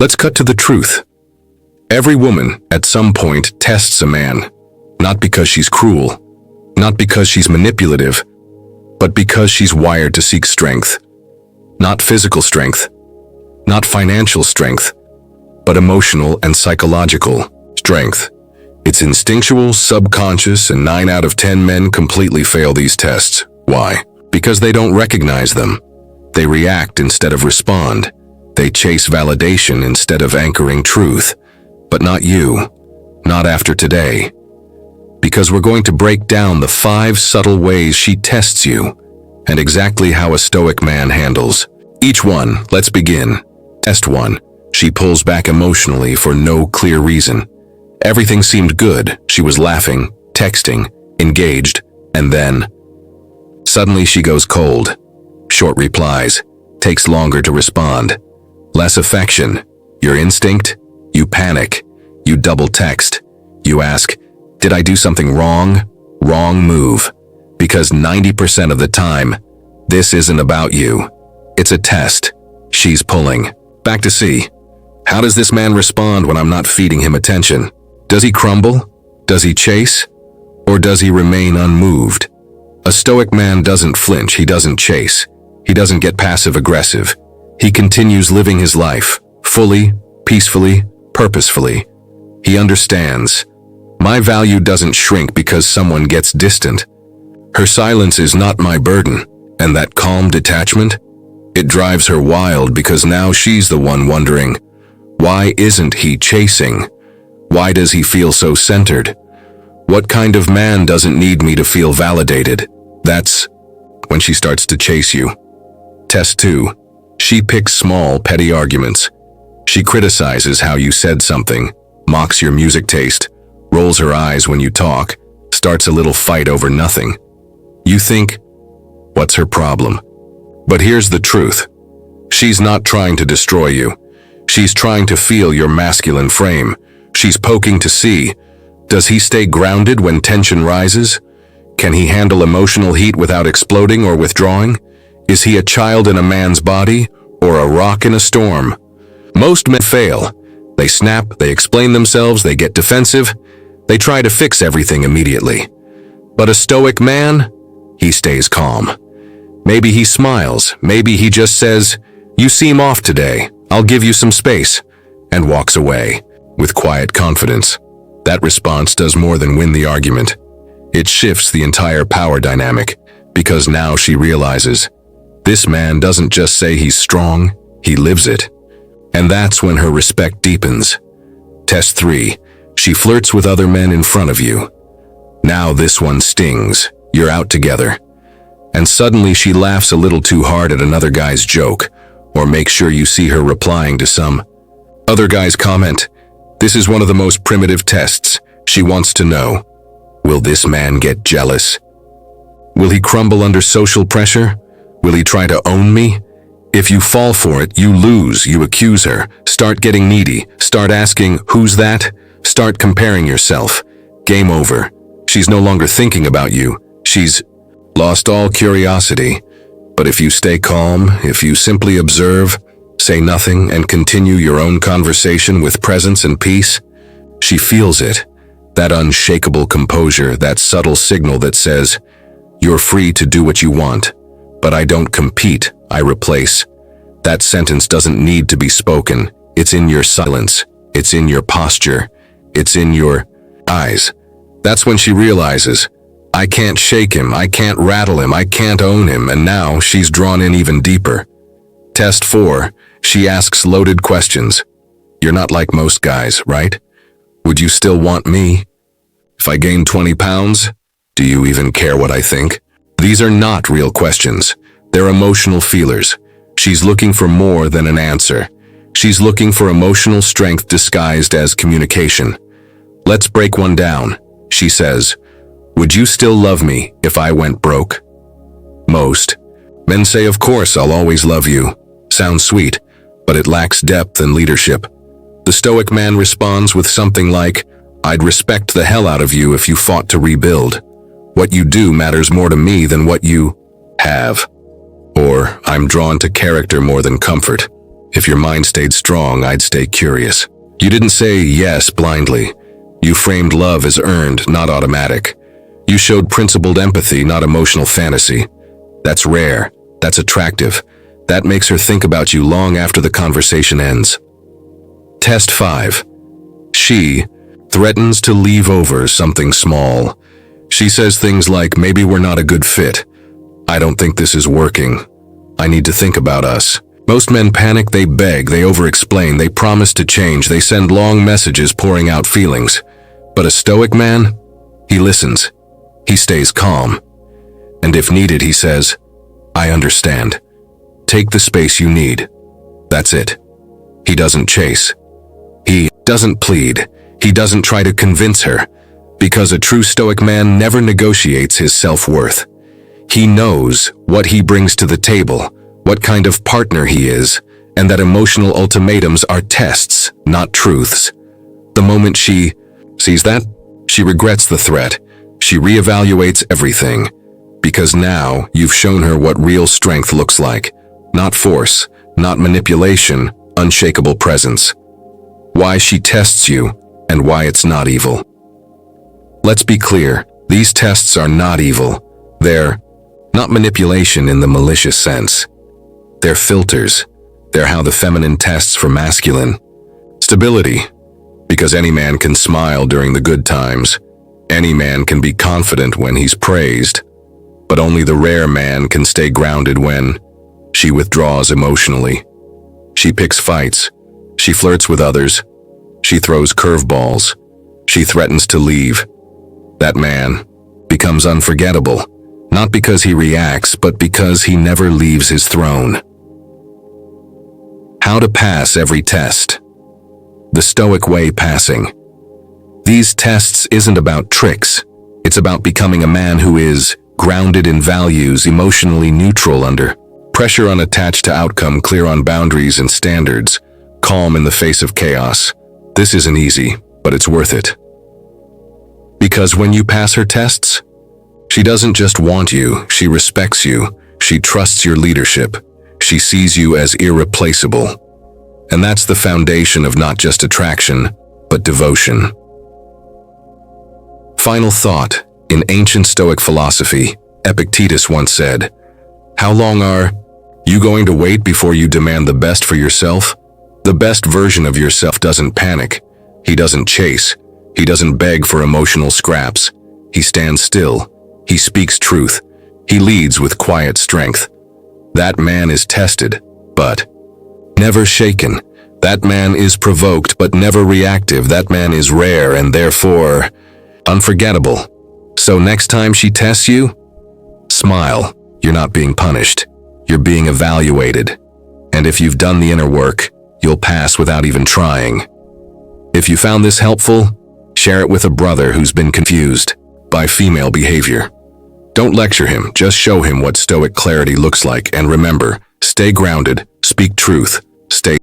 Let's cut to the truth. Every woman, at some point, tests a man, not because she's cruel, not because she's manipulative, but because she's wired to seek strength. Not physical strength, not financial strength, but emotional and psychological strength. It's instinctual, subconscious, and 9 out of 10 men completely fail these tests. Why? Because they don't recognize them. They react instead of respond. They chase validation instead of anchoring truth. But not you. Not after today. Because we're going to break down the 5 subtle ways she tests you, and exactly how a Stoic man handles each one. Let's begin. Test 1. She pulls back emotionally for no clear reason. Everything seemed good. She was laughing, texting, engaged, and then suddenly she goes cold. Short replies, takes longer to respond. Less affection. Your instinct? You panic. You double text. You ask, did I do something wrong? Wrong move. Because 90% of the time, this isn't about you. It's a test. She's pulling. Back to C. How does this man respond when I'm not feeding him attention? Does he crumble? Does he chase? Or does he remain unmoved? A Stoic man doesn't flinch, he doesn't chase. He doesn't get passive-aggressive. He continues living his life, fully, peacefully, purposefully. He understands. My value doesn't shrink because someone gets distant. Her silence is not my burden, and that calm detachment, it drives her wild because now she's the one wondering, why isn't he chasing? Why does he feel so centered? What kind of man doesn't need me to feel validated? That's when she starts to chase you. Test 2. She picks small, petty arguments. She criticizes how you said something, mocks your music taste, rolls her eyes when you talk, starts a little fight over nothing. You think, what's her problem? But here's the truth. She's not trying to destroy you. She's trying to feel your masculine frame. She's poking to see, does he stay grounded when tension rises? Can he handle emotional heat without exploding or withdrawing? Is he a child in a man's body or a rock in a storm? Most men fail. They snap, they explain themselves, they get defensive. They try to fix everything immediately. But a Stoic man, he stays calm. Maybe he smiles, maybe he just says, you seem off today, I'll give you some space, and walks away with quiet confidence. That response does more than win the argument. It shifts the entire power dynamic, because now she realizes, this man doesn't just say he's strong, he lives it. And that's when her respect deepens. Test 3. She flirts with other men in front of you. Now this one stings. You're out together. And suddenly she laughs a little too hard at another guy's joke, or make sure you see her replying to some other guy's comment. This is one of the most primitive tests. She wants to know, will this man get jealous? Will he crumble under social pressure? Will he try to own me? If you fall for it, you lose, you accuse her. Start getting needy. Start asking, who's that? Start comparing yourself. Game over. She's no longer thinking about you. She's lost all curiosity. But if you stay calm, if you simply observe, say nothing, and continue your own conversation with presence and peace, she feels it. That unshakable composure, that subtle signal that says, you're free to do what you want, but I don't compete, I replace. That sentence doesn't need to be spoken. It's in your silence. It's in your posture. It's in your eyes. That's when she realizes, I can't shake him, I can't rattle him, I can't own him, and now she's drawn in even deeper. Test 4. She asks loaded questions. You're not like most guys, right? Would you still want me? If I gain 20 pounds, do you even care what I think? These are not real questions. They're emotional feelers. She's looking for more than an answer. She's looking for emotional strength disguised as communication. Let's break one down. She says, would you still love me if I went broke? Most men say, of course, I'll always love you. Sounds sweet, but it lacks depth and leadership. The Stoic man responds with something like, I'd respect the hell out of you if you fought to rebuild. What you do matters more to me than what you have. Or, I'm drawn to character more than comfort. If your mind stayed strong, I'd stay curious. You didn't say yes blindly. You framed love as earned, not automatic. You showed principled empathy, not emotional fantasy. That's rare. That's attractive. That makes her think about you long after the conversation ends. Test 5. She threatens to leave over something small. She says things like, maybe we're not a good fit. I don't think this is working. I need to think about us. Most men panic, they beg, they over-explain, they promise to change, they send long messages pouring out feelings. But a Stoic man? He listens. He stays calm. And if needed, he says, I understand. Take the space you need. That's it. He doesn't chase. He doesn't plead. He doesn't try to convince her. Because a true Stoic man never negotiates his self-worth. He knows what he brings to the table, what kind of partner he is, and that emotional ultimatums are tests, not truths. The moment she sees that, she regrets the threat. She reevaluates everything. Because now you've shown her what real strength looks like. Not force, not manipulation, unshakable presence. Why she tests you, and why it's not evil. Let's be clear, these tests are not evil. They're not manipulation in the malicious sense. They're filters. They're how the feminine tests for masculine. Stability, because any man can smile during the good times. Any man can be confident when he's praised. But only the rare man can stay grounded when she withdraws emotionally. She picks fights. She flirts with others. She throws curveballs. She threatens to leave. That man becomes unforgettable, not because he reacts, but because he never leaves his throne. How to pass every test. The Stoic way passing. These tests isn't about tricks. It's about becoming a man who is grounded in values, emotionally neutral under pressure, unattached to outcome, clear on boundaries and standards, calm in the face of chaos. This isn't easy, but it's worth it. Because when you pass her tests, she doesn't just want you, she respects you, she trusts your leadership, she sees you as irreplaceable. And that's the foundation of not just attraction, but devotion. Final thought. In ancient Stoic philosophy, Epictetus once said, "How long are you going to wait before you demand the best for yourself?" The best version of yourself doesn't panic. He doesn't chase. He doesn't beg for emotional scraps. He stands still. He speaks truth. He leads with quiet strength. That man is tested, but never shaken. That man is provoked, but never reactive. That man is rare and therefore unforgettable. So next time she tests you, smile. You're not being punished. You're being evaluated. And if you've done the inner work, you'll pass without even trying. If you found this helpful, share it with a brother who's been confused by female behavior. Don't lecture him, just show him what Stoic clarity looks like, and remember, stay grounded, speak truth, stay